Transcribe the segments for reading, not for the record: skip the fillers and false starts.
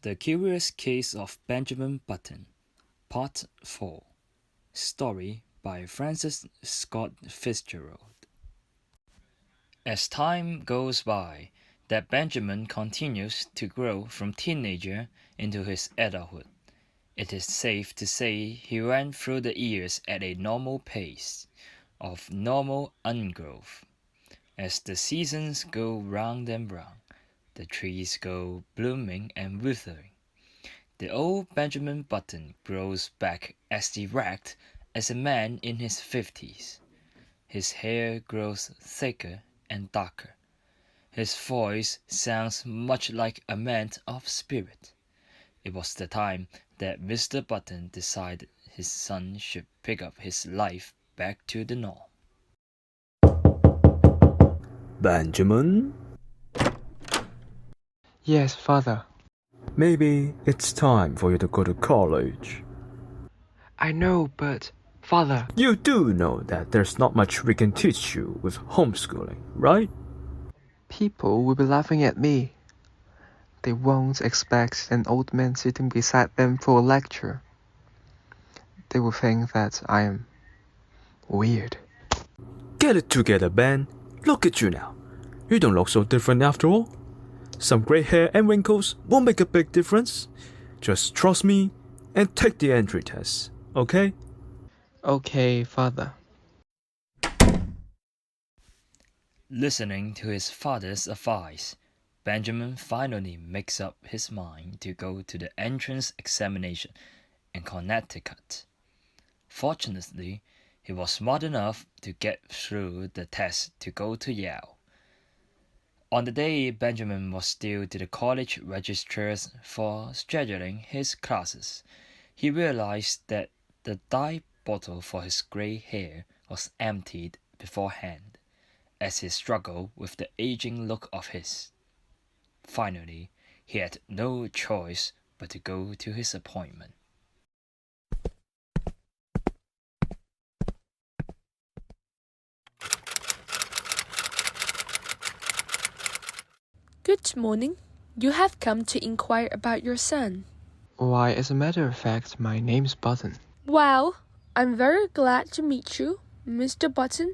The Curious Case of Benjamin Button, Part 4. Story by Francis Scott Fitzgerald. As time goes by, that Benjamin continues to grow from teenager into his adulthood. It is safe to say he ran through the years at a normal pace of normal ungrowth. As the seasons go round and round, the trees go blooming and withering. The old Benjamin Button grows back as erect as a man in his 50s. His hair grows thicker and darker. His voice sounds much like a man of spirit. It was the time that Mr. Button decided his son should pick up his life back to the norm. Benjamin? Yes, father. Maybe it's time for you to go to college. I know, but father... You do know that there's not much we can teach you with homeschooling, right? People will be laughing at me. They won't expect an old man sitting beside them for a lecture. They will think that I am weird. Get it together, Ben. Look at you now. You don't look so different after all. Some grey hair and wrinkles won't make a big difference. Just trust me and take the entry test, okay? Okay, father. Listening to his father's advice, Benjamin finally makes up his mind to go to the entrance examination in Connecticut. Fortunately, he was smart enough to get through the test to go to Yale. On the day Benjamin was due to the college registrars for scheduling his classes, he realized that the dye bottle for his gray hair was emptied beforehand, as he struggled with the aging look of his. Finally, he had no choice but to go to his appointment. Good morning. You have come to inquire about your son. Why, as a matter of fact, my name's Button. Well, I'm very glad to meet you, Mr. Button.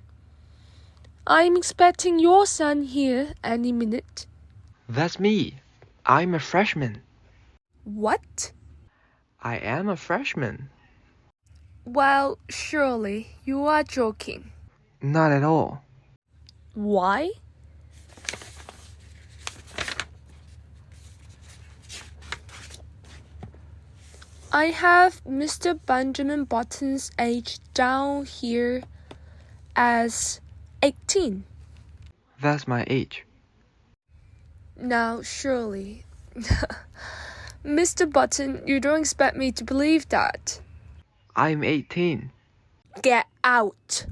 I'm expecting your son here any minute. That's me. I'm a freshman. What? I am a freshman. Well, surely you are joking. Not at all. Why? I have Mr. Benjamin Button's age down here as 18. That's my age. Now, surely, Mr. Button, you don't expect me to believe that. I'm 18. Get out.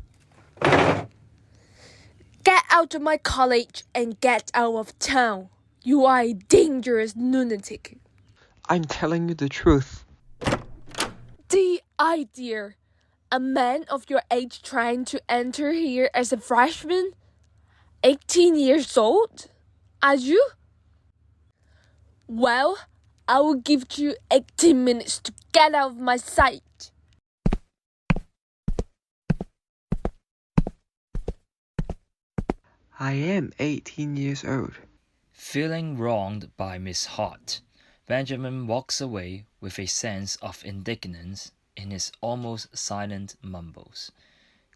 Get out of my college and get out of town. You are a dangerous lunatic. I'm telling you the truth. The idea. A man of your age trying to enter here as a freshman? 18 years old? Are you? Well, I will give you 18 minutes to get out of my sight. I am 18 years old. Feeling wronged by Miss Hart, Benjamin walks away with a sense of indignance in his almost silent mumbles,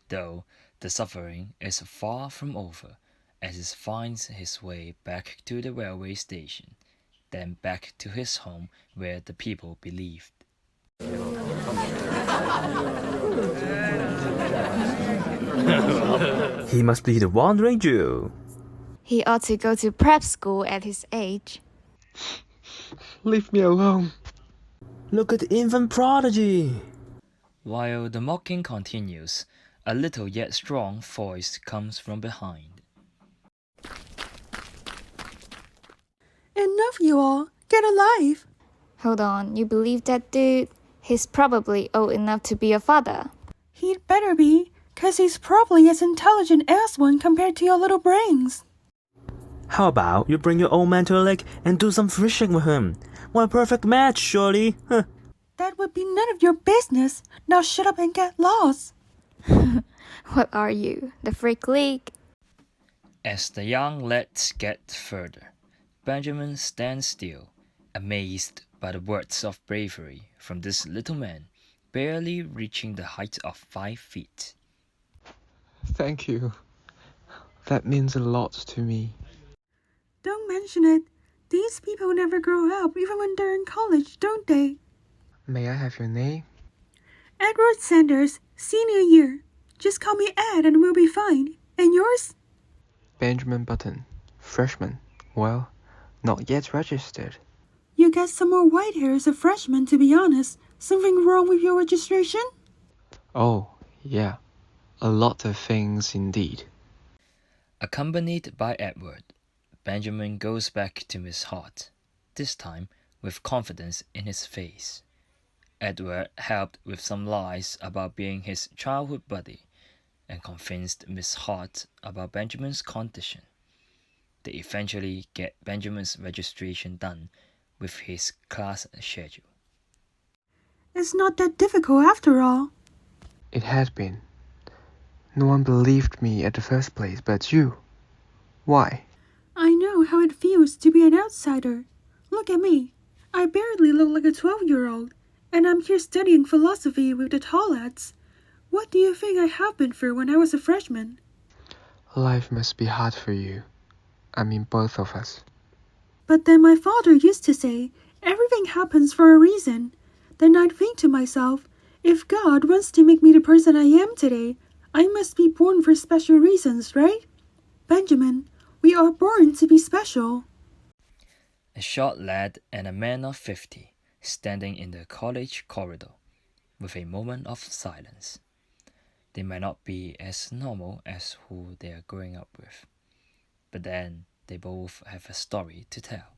though the suffering is far from over as he finds his way back to the railway station, then back to his home where the people believed. He must be the Wandering Jew. He ought to go to prep school at his age. Leave me alone. Look at the infant prodigy. While the mocking continues, a little yet strong voice comes from behind. Enough, you all. Get alive. Hold on, you believe that dude? He's probably old enough to be a father. He'd better be, 'cause he's probably as intelligent as one compared to your little brains. How about you bring your old man to a lake and do some fishing with him? What a perfect match, surely. Huh. That would be none of your business. Now shut up and get lost. What are you, the Freak League? As the young lads get further, Benjamin stands still, amazed by the words of bravery from this little man, barely reaching the height of 5 feet. Thank you. That means a lot to me. Don't mention it. These people never grow up even when they're in college, don't they? May I have your name? Edward Sanders, senior year. Just call me Ed and we'll be fine. And yours? Benjamin Button, freshman. Well, not yet registered. You get some more white hair as a freshman, to be honest. Something wrong with your registration? Oh, yeah. A lot of things indeed. Accompanied by Edward, Benjamin goes back to Miss Hart, this time with confidence in his face. Edward helped with some lies about being his childhood buddy and convinced Miss Hart about Benjamin's condition. They eventually get Benjamin's registration done with his class schedule. It's not that difficult after all. It had been. No one believed me at the first place but you. Why? I know how it feels to be an outsider. Look at me. I barely look like a 12-year-old, and I'm here studying philosophy with the tall lads. What do you think I have been through when I was a freshman? Life must be hard for you. I mean, both of us. But then my father used to say, everything happens for a reason. Then I'd think to myself, if God wants to make me the person I am today, I must be born for special reasons, right? Benjamin, we are born to be special. A short lad and a man of 50 standing in the college corridor with a moment of silence. They might not be as normal as who they are growing up with, but then they both have a story to tell,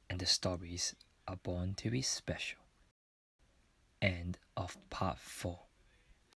and the stories are born to be special. End of part 4.